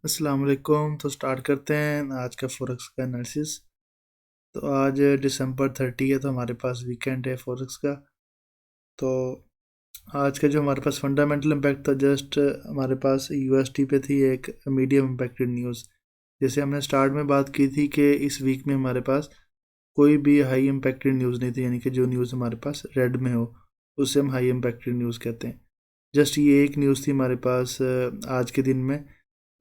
अस्सलाम वालेकुम। तो स्टार्ट करते हैं आज का फॉरेक्स का एनालिसिस। तो आज दिसंबर 30 है, तो हमारे पास वीकेंड है फॉरेक्स का। तो आज का जो हमारे पास फंडामेंटल इम्पैक्ट था, जस्ट हमारे पास यूएसटी पे थी एक मीडियम इम्पैक्टेड न्यूज़। जैसे हमने स्टार्ट में बात की थी कि इस वीक में हमारे पास कोई भी हाई इम्पैक्टेड न्यूज़ नहीं थी, यानी कि जो न्यूज़ हमारे पास रेड में हो उससे हम हाई इम्पैक्टेड न्यूज़ कहते हैं। जस्ट ये एक न्यूज़ थी हमारे पास आज के दिन में,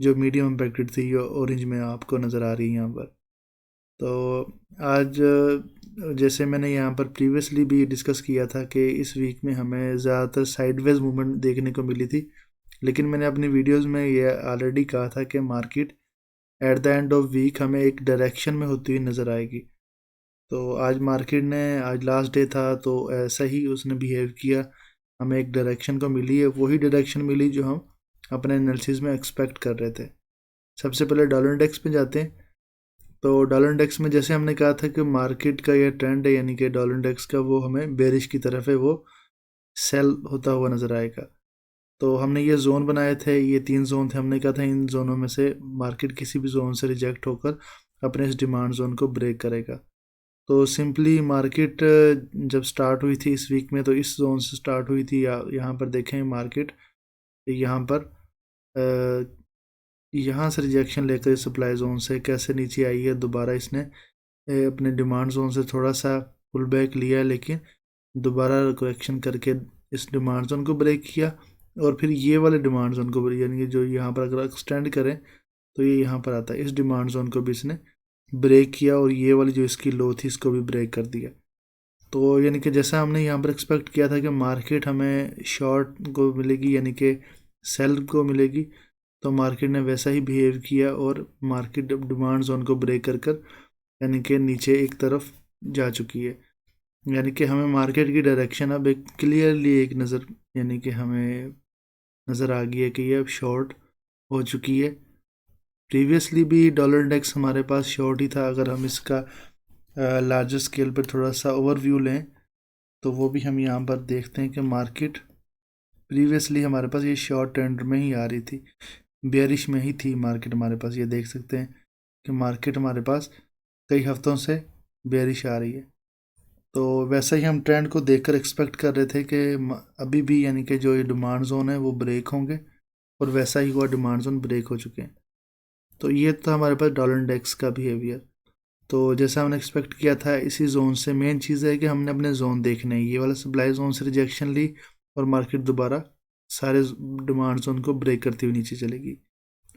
जो मीडियम इम्पैक्टेड थी, ये ऑरेंज में आपको नज़र आ रही है यहाँ पर। तो आज जैसे मैंने यहाँ पर प्रीवियसली भी डिस्कस किया था कि इस वीक में हमें ज़्यादातर साइडवेज मूवमेंट देखने को मिली थी, लेकिन मैंने अपनी वीडियोस में ये ऑलरेडी कहा था कि market at the end of week हमें एक डायरेक्शन में होती हुई नज़र आएगी। तो आज मार्केट ने, आज लास्ट डे था तो ऐसा ही उसने बिहेव किया, हमें एक डायरेक्शन को मिली है, वही डायरेक्शन मिली जो हम अपने एनालिसिस में एक्सपेक्ट कर रहे थे। सबसे पहले डॉलर इंडेक्स पे जाते हैं। तो डॉलर इंडेक्स में जैसे हमने कहा था कि मार्केट का ये ट्रेंड है, यानी कि डॉलर इंडेक्स का वो हमें बेरिश की तरफ है, वो सेल होता हुआ नज़र आएगा। तो हमने ये जोन बनाए थे, ये 3 जोन थे। हमने कहा था इन जोनों में से मार्केट किसी भी जोन से रिजेक्ट होकर अपने इस डिमांड जोन को ब्रेक करेगा। तो सिंपली मार्केट जब स्टार्ट हुई थी इस वीक में, तो इस जोन से स्टार्ट हुई थी। यहाँ पर देखें मार्केट, यहाँ पर यहाँ से रिजेक्शन लेकर सप्लाई जोन से कैसे नीचे आई है, दोबारा इसने अपने डिमांड जोन से थोड़ा सा पुल बैक लिया, लेकिन दोबारा करेक्शन करके इस डिमांड जोन को ब्रेक किया। और फिर ये वाले डिमांड जोन को, यानी कि जो यहाँ पर अगर एक्सटेंड करें तो ये यहाँ पर आता है, इस डिमांड जोन को भी इसने ब्रेक किया, और ये वाली जो इसकी लो थी इसको भी ब्रेक कर दिया। तो यानी कि जैसा हमने यहाँ पर एक्सपेक्ट किया था कि मार्केट हमें शॉर्ट को मिलेगी, यानी कि सेल को मिलेगी, तो मार्केट ने वैसा ही बिहेव किया और मार्केट डिमांड जोन को ब्रेक कर कर यानी कि नीचे एक तरफ जा चुकी है। यानी कि हमें मार्केट की डायरेक्शन अब एक क्लियरली एक नज़र, यानी कि हमें नज़र आ गई है कि ये अब शॉर्ट हो चुकी है। प्रीवियसली भी डॉलर इंडेक्स हमारे पास शॉर्ट ही था। अगर हम इसका लार्जर स्केल पर थोड़ा सा ओवरव्यू लें तो वो भी हम यहाँ पर देखते हैं कि मार्केट प्रीवियसली हमारे पास ये शॉर्ट ट्रेंड में ही आ रही थी, बेयरिश में ही थी मार्केट हमारे पास। ये देख सकते हैं कि मार्केट हमारे पास कई हफ्तों से बेयरिश आ रही है। तो वैसा ही हम ट्रेंड को देखकर एक्सपेक्ट कर रहे थे कि अभी भी, यानी कि जो ये डिमांड जोन है वो ब्रेक होंगे, और वैसा ही हुआ, डिमांड जोन ब्रेक हो चुके हैं। तो ये था हमारे पास डॉलर इंडेक्स का बिहेवियर। तो जैसा हमने एक्सपेक्ट किया था, इसी जोन से मेन चीज़ है कि हमने अपने जोन देखने हैं। ये वाला सप्लाई जोन से रिजेक्शन ली और मार्केट दोबारा सारे डिमांड जोन को ब्रेक करती हुई नीचे चलेगी।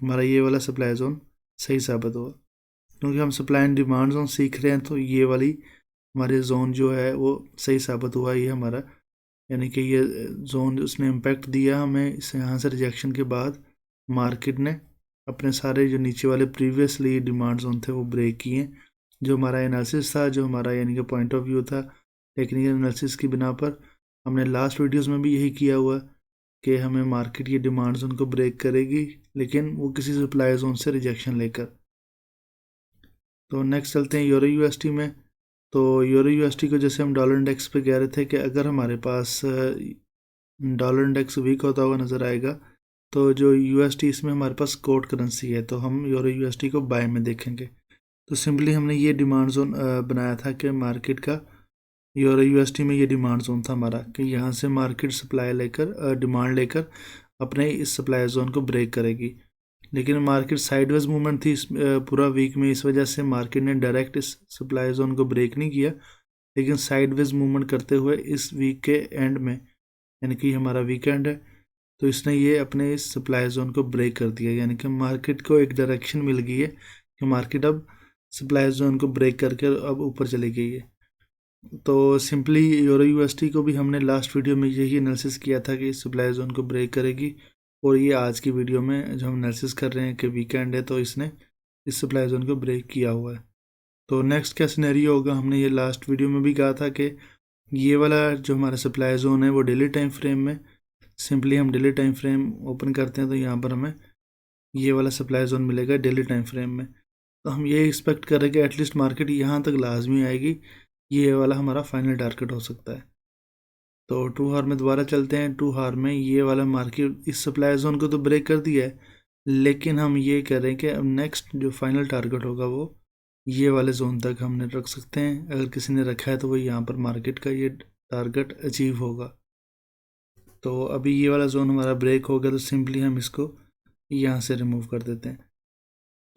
हमारा ये वाला सप्लाई जोन सही साबित हुआ, क्योंकि हम सप्लाई एंड डिमांड जोन सीख रहे हैं। तो ये वाली हमारे जोन जो है वो सही साबित हुआ, ये हमारा, यानी कि ये जोन उसने इम्पैक्ट दिया हमें। इस यहाँ से रिजेक्शन के बाद मार्केट ने अपने सारे जो नीचे वाले प्रीवियसली डिमांड जोन थे वो ब्रेक किए। जो हमारा एनालिसिस था, जो हमारा यानी कि पॉइंट ऑफ व्यू था टेक्निकल एनालिसिस की बिना पर, हमने लास्ट वीडियोस में भी यही किया हुआ कि हमें मार्केट ये डिमांड जोन को ब्रेक करेगी, लेकिन वो किसी सप्लाई जोन से रिजेक्शन लेकर। तो नेक्स्ट चलते हैं यूरो यूएसटी में। तो यूरो यूएसटी को जैसे हम डॉलर इंडेक्स पे कह रहे थे कि अगर हमारे पास डॉलर इंडेक्स वीक होता हुआ नज़र आएगा, तो जो यूएसटी, इसमें हमारे पास कोड करेंसी है, तो हम यूरो यूएसटी को बाय में देखेंगे। तो सिंपली हमने ये डिमांड जोन बनाया था कि मार्केट का यूरो यूएसटी में ये डिमांड जोन था हमारा, कि यहाँ से मार्केट सप्लाई लेकर, डिमांड लेकर अपने इस सप्लाई जोन को ब्रेक करेगी। लेकिन मार्केट साइडवेज मूवमेंट थी इस पूरा वीक में, इस वजह से मार्केट ने डायरेक्ट इस सप्लाई जोन को ब्रेक नहीं किया, लेकिन साइडवेज मूवमेंट करते हुए इस वीक के एंड में, यानी कि हमारा वीकेंड है, तो इसने ये अपने इस सप्लाई जोन को ब्रेक कर दिया। यानी कि मार्केट को एक डायरेक्शन मिल गई है कि मार्केट अब सप्लाई जोन को ब्रेक करके अब ऊपर चली गई है। तो सिंपली यूरो यूएसटी को भी हमने लास्ट वीडियो में यही एनालिसिस किया था कि इस सप्लाई जोन को ब्रेक करेगी, और ये आज की वीडियो में जो हम एनालिसिस कर रहे हैं कि वीकेंड है तो इसने इस सप्लाई जोन को ब्रेक किया हुआ है। तो नेक्स्ट क्या सिनेरियो होगा, हमने ये लास्ट वीडियो में भी कहा था कि ये वाला जो हमारा सप्लाई जोन है वो डेली टाइम फ्रेम में, सिंपली हम डेली टाइम फ्रेम ओपन करते हैं तो यहाँ पर हमें ये वाला सप्लाई जोन मिलेगा डेली टाइम फ्रेम में। तो हम ये एक्सपेक्ट कर रहे हैं कि एटलीस्ट मार्केट यहाँ तक लाजमी आएगी, ये वाला हमारा फाइनल टारगेट हो सकता है। तो 2 हार में दोबारा चलते हैं। 2 हार में ये वाला मार्केट इस सप्लाई जोन को तो ब्रेक कर दिया है, लेकिन हम ये करें कि अब नेक्स्ट जो फाइनल टारगेट होगा वो ये वाले जोन तक हमने रख सकते हैं। अगर किसी ने रखा है तो वो यहाँ पर मार्केट का ये टारगेट अचीव होगा। तो अभी ये वाला जोन हमारा ब्रेक हो गया, तो सिंपली हम इसको यहाँ से रिमूव कर देते हैं।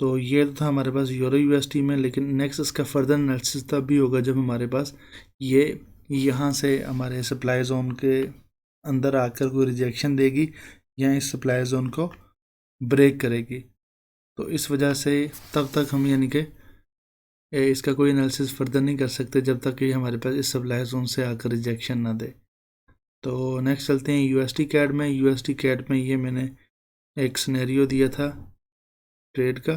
तो ये तो था हमारे पास यूरो यूएसडी में, लेकिन नेक्स्ट इसका फर्दर एनालिसिस तब भी होगा जब हमारे पास ये यहाँ से हमारे सप्लाई जोन के अंदर आकर कोई रिजेक्शन देगी या इस सप्लाई जोन को ब्रेक करेगी। तो इस वजह से तब तक हम यानी कि इसका कोई एनालिसिस फर्दर नहीं कर सकते जब तक कि हमारे पास इस सप्लाई जोन से आकर रिजेक्शन ना दे। तो नेक्स्ट चलते हैं यूएसडी कैड में। यूएसडी कैड में ये मैंने एक सिनेरियो दिया था ट्रेड का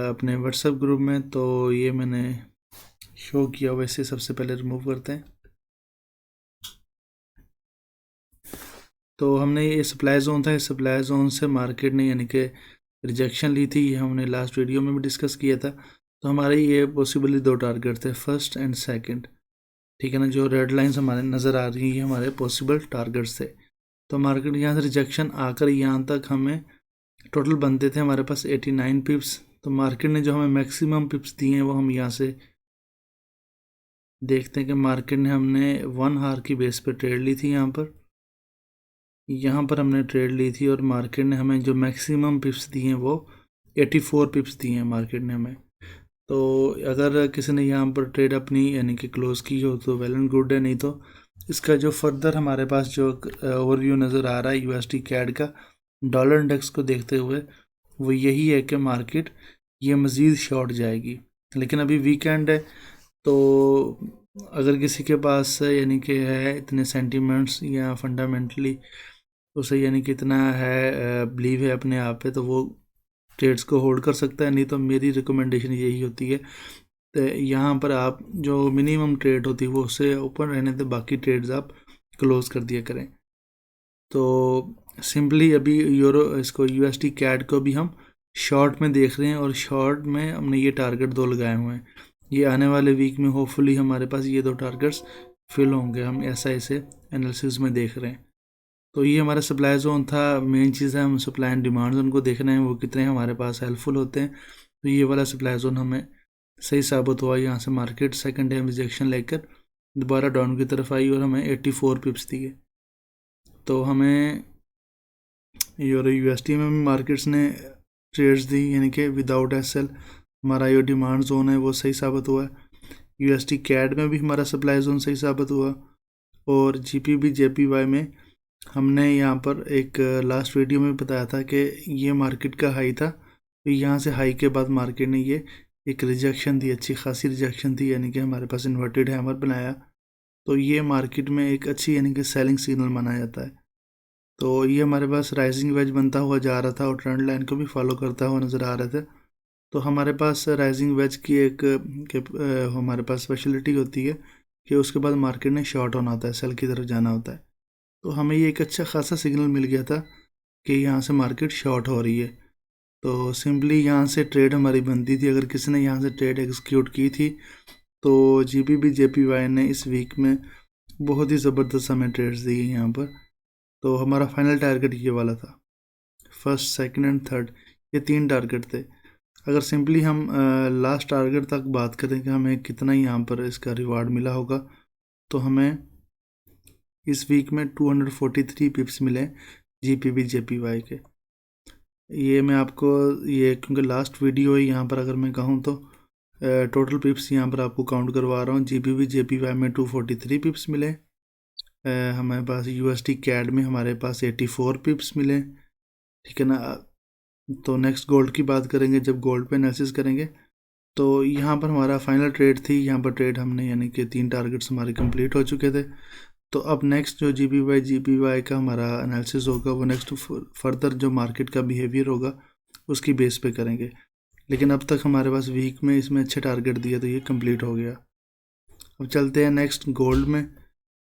अपने व्हाट्सएप ग्रुप में, तो ये मैंने शो किया। वैसे सबसे पहले रिमूव करते हैं। तो हमने ये सप्लाई जोन था, इस सप्लाई जोन से मार्केट ने यानी कि रिजेक्शन ली थी, ये हमने लास्ट वीडियो में भी डिस्कस किया था। तो हमारे ये पॉसिबली दो टारगेट थे, फर्स्ट एंड सेकंड, ठीक है ना। जो रेड लाइंस हमारे नज़र आ रही है हमारे पॉसिबल टारगेट्स थे। तो मार्केट यहाँ से रिजेक्शन आकर यहाँ तक हमें टोटल बनते थे हमारे पास 89 पिप्स। तो मार्केट ने जो हमें मैक्सिमम पिप्स दिए हैं वो हम यहाँ से देखते हैं कि मार्केट ने हमने 1 आवर की बेस पे ट्रेड ली थी। यहाँ पर हमने ट्रेड ली थी और मार्केट ने हमें जो मैक्सिमम पिप्स दिए हैं वो 84 पिप्स दिए हैं मार्केट ने हमें। तो अगर किसी ने यहाँ पर ट्रेड अपनी यानी कि क्लोज़ की हो तो वेल एंड गुड है, नहीं तो इसका जो फर्दर हमारे पास जो ओवरव्यू नज़र आ रहा है यूएसडी कैड का डॉलर इंडेक्स को देखते हुए, वो यही है कि मार्केट ये मज़ीद शॉर्ट जाएगी। लेकिन अभी वीकेंड है, तो अगर किसी के पास यानी कि है इतने सेंटिमेंट्स या फंडामेंटली उसे यानी कि इतना है बिलीव है अपने आप पे, तो वो ट्रेड्स को होल्ड कर सकता है। नहीं तो मेरी रिकमेंडेशन यही होती है, तो यहाँ पर आप जो मिनिमम ट्रेड होती है वो उससे ओपन रहने दे, बाकी ट्रेड्स आप क्लोज कर दिया करें। तो सिंपली अभी यूरो इसको यूएसडी कैड को भी हम शॉर्ट में देख रहे हैं और शॉर्ट में हमने ये टारगेट 2 लगाए हुए हैं। ये आने वाले वीक में होपफुली हमारे पास ये 2 टारगेट्स फिल होंगे, हम ऐसा इसे एनालिसिस में देख रहे हैं। तो ये हमारा सप्लाई जोन था। मेन चीज़ है हम सप्लाई एंड डिमांड जोन को देखना है वो कितने हमारे पास हेल्पफुल होते हैं। तो ये वाला सप्लाई जोन हमें सही साबित हुआ। यहाँ से मार्केट सेकंड टाइम रिजेक्शन लेकर दोबारा डाउन की तरफ आई और हमें 84 पिप्स दिए। तो हमें यूरो यूएसडी में भी मार्केट्स ने ट्रेड्स दी, यानी कि विदाउट एसएल हमारा जो डिमांड जोन है वो सही साबित हुआ। यूएसडी कैड में भी हमारा सप्लाई जोन सही साबित हुआ। और जीपीबी जेपीवाई में हमने यहाँ पर एक लास्ट वीडियो में बताया था कि ये मार्केट का हाई था। तो यहाँ से हाई के बाद मार्केट ने ये एक रिजेक्शन दी, अच्छी खासी रिजेक्शन थी, यानी कि हमारे पास इन्वर्टेड हैमर बनाया। तो ये मार्केट में एक अच्छी यानी कि सेलिंग सिग्नल माना जाता है। तो ये हमारे पास राइजिंग वेज बनता हुआ जा रहा था और ट्रेंड लाइन को भी फॉलो करता हुआ नज़र आ रहे थे। तो हमारे पास राइजिंग वेज की एक हमारे पास स्पेशलिटी होती है कि उसके बाद मार्केट ने शॉर्ट होना होता है, सेल की तरफ जाना होता है। तो हमें ये एक अच्छा खासा सिग्नल मिल गया था कि यहाँ से मार्केट शॉर्ट हो रही है। तो सिंपली यहाँ से ट्रेड हमारी बनती थी। अगर किसी ने यहाँ से ट्रेड एग्जीक्यूट की थी तो जीपीबी जेपीवाई ने इस वीक में बहुत ही ज़बरदस्त हमें ट्रेड्स दिए यहाँ पर। तो हमारा फाइनल टारगेट ये वाला था, फर्स्ट सेकंड एंड थर्ड, ये 3 टारगेट थे। अगर सिंपली हम लास्ट टारगेट तक बात करें कि हमें कितना यहाँ पर इसका रिवार्ड मिला होगा, तो हमें इस वीक में 243 पिप्स मिले जीपीबी जेपीवाई के। ये मैं आपको ये क्योंकि लास्ट वीडियो है यहाँ पर, अगर मैं कहूँ तो टोटल पिप्स यहाँ पर आपको काउंट करवा रहा हूँ। जीपीबी जेपीवाई में 243 पिप्स मिले। हमारे पास यूएसडी कैड में हमारे पास 84 पिप्स मिले, ठीक है ना। तो नेक्स्ट गोल्ड की बात करेंगे, जब गोल्ड पे एनालिसिस करेंगे तो यहाँ पर हमारा फाइनल ट्रेड थी। यहाँ पर ट्रेड हमने यानी कि 3 टारगेट्स हमारे कंप्लीट हो चुके थे। तो अब नेक्स्ट जो जीपीवाई का हमारा एनालिसिस होगा वो नेक्स्ट फर्दर जो मार्केट का बिहेवियर होगा उसकी बेस पे करेंगे। लेकिन अब तक हमारे पास वीक में इसमें अच्छे टारगेट दिए तो ये कंप्लीट हो गया। अब चलते हैं नेक्स्ट गोल्ड में।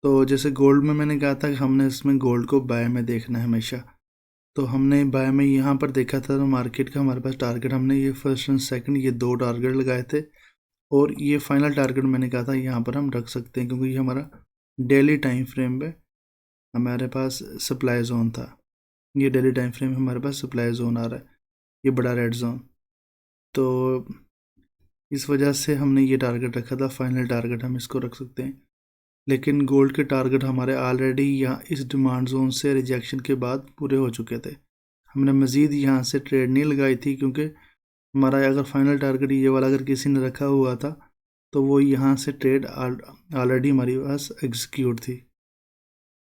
तो जैसे गोल्ड में मैंने कहा था कि हमने इसमें गोल्ड को बाय में देखना है हमेशा। तो हमने बाय में यहाँ पर देखा था तो मार्केट का हमारे पास टारगेट हमने ये फर्स्ट एंड सेकंड ये 2 टारगेट लगाए थे। और ये फाइनल टारगेट मैंने कहा था यहाँ पर हम रख सकते हैं क्योंकि ये हमारा डेली टाइम फ्रेम पे हमारे पास सप्लाई जोन था। ये डेली टाइम फ्रेम में हमारे पास सप्लाई जोन आ रहा है, ये बड़ा रेड जोन। तो इस वजह से हमने ये टारगेट रखा था, फाइनल टारगेट हम इसको रख सकते हैं। लेकिन गोल्ड के टारगेट हमारे ऑलरेडी यहाँ इस डिमांड जोन से रिजेक्शन के बाद पूरे हो चुके थे। हमने मज़ीद यहाँ से ट्रेड नहीं लगाई थी, क्योंकि हमारा अगर फाइनल टारगेट ये वाला अगर किसी ने रखा हुआ था तो वो यहाँ से ट्रेड ऑलरेडी हमारे पास एग्जीक्यूट थी।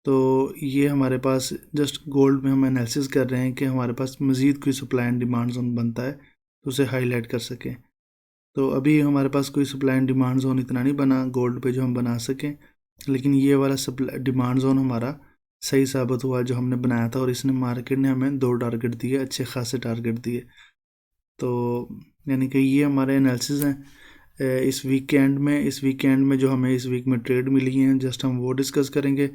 तो ये हमारे पास जस्ट गोल्ड में हम एनालिसिस कर रहे हैं कि हमारे पास मज़ीद कोई सप्लाई एंड डिमांड जोन बनता है तो उसे हाईलाइट कर सकें। तो अभी हमारे पास कोई सप्लाई एंड डिमांड जोन इतना नहीं बना गोल्ड पे जो हम बना सकें, लेकिन ये वाला सप्लाई डिमांड जोन हमारा सही साबित हुआ जो हमने बनाया था, और इसने मार्केट ने हमें 2 टारगेट दिए, अच्छे खासे टारगेट दिए। तो यानी कि ये हमारे एनालिसिस हैं इस वीकेंड में जो हमें इस वीक में ट्रेड मिली हैं, जस्ट हम वो डिस्कस करेंगे।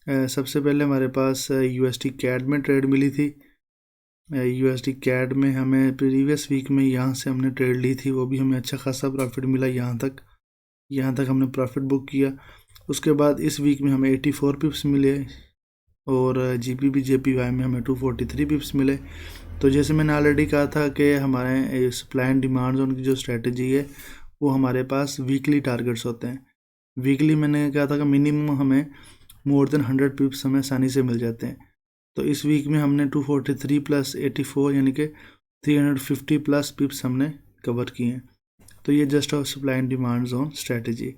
सबसे पहले हमारे पास USD कैड में ट्रेड मिली थी। USD कैड में हमें प्रीवियस वीक में यहाँ से हमने ट्रेड ली थी, वो भी हमें अच्छा खासा प्रॉफिट मिला, यहाँ तक हमने प्रॉफिट बुक किया। उसके बाद इस वीक में हमें 84 पिप्स मिले, और GBP JPY में हमें 243 पिप्स मिले। तो जैसे मैंने ऑलरेडी कहा था कि हमारे सप्लाई एंड डिमांड जोन की जो स्ट्रेटजी है वो हमारे पास वीकली टारगेट्स होते हैं। वीकली मैंने कहा था कि मिनिमम हमें मोर देन 100 पिप्स हमें आसानी से मिल जाते हैं। तो इस वीक में हमने 243 प्लस 84 यानी कि 350 प्लस पिप्स हमने कवर किए हैं। तो ये just of supply and demand zone strategy.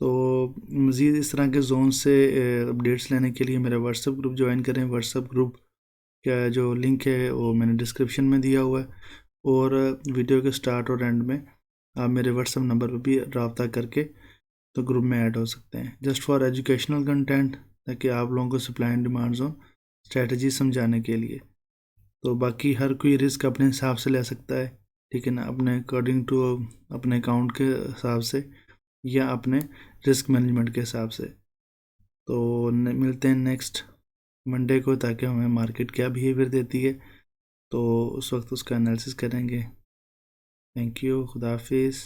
तो मज़ीद इस तरह के जोन से अपडेट्स लेने के लिए मेरा व्हाट्सएप ग्रुप ज्वाइन करें। व्हाट्सएप ग्रुप का जो लिंक है वो मैंने डिस्क्रिप्शन में दिया हुआ है, और वीडियो के स्टार्ट और एंड में आप मेरे व्हाट्सएप नंबर पर भी रब्ता करके तो ग्रुप में ऐड हो सकते हैं, जस्ट फॉर एजुकेशनल कंटेंट, ताकि आप लोगों को supply and demand zone strategy समझाने के लिए। तो बाकी हर कोई रिस्क अपने हिसाब से ले सकता है, ठीक है ना, अपने अकॉर्डिंग टू अपने अकाउंट के हिसाब से या अपने रिस्क मैनेजमेंट के हिसाब से। तो मिलते हैं नेक्स्ट मंडे को, ताकि हमें मार्केट क्या बिहेवियर देती है तो उस वक्त उसका एनालिसिस करेंगे। थैंक यू, खुदा हाफिज़।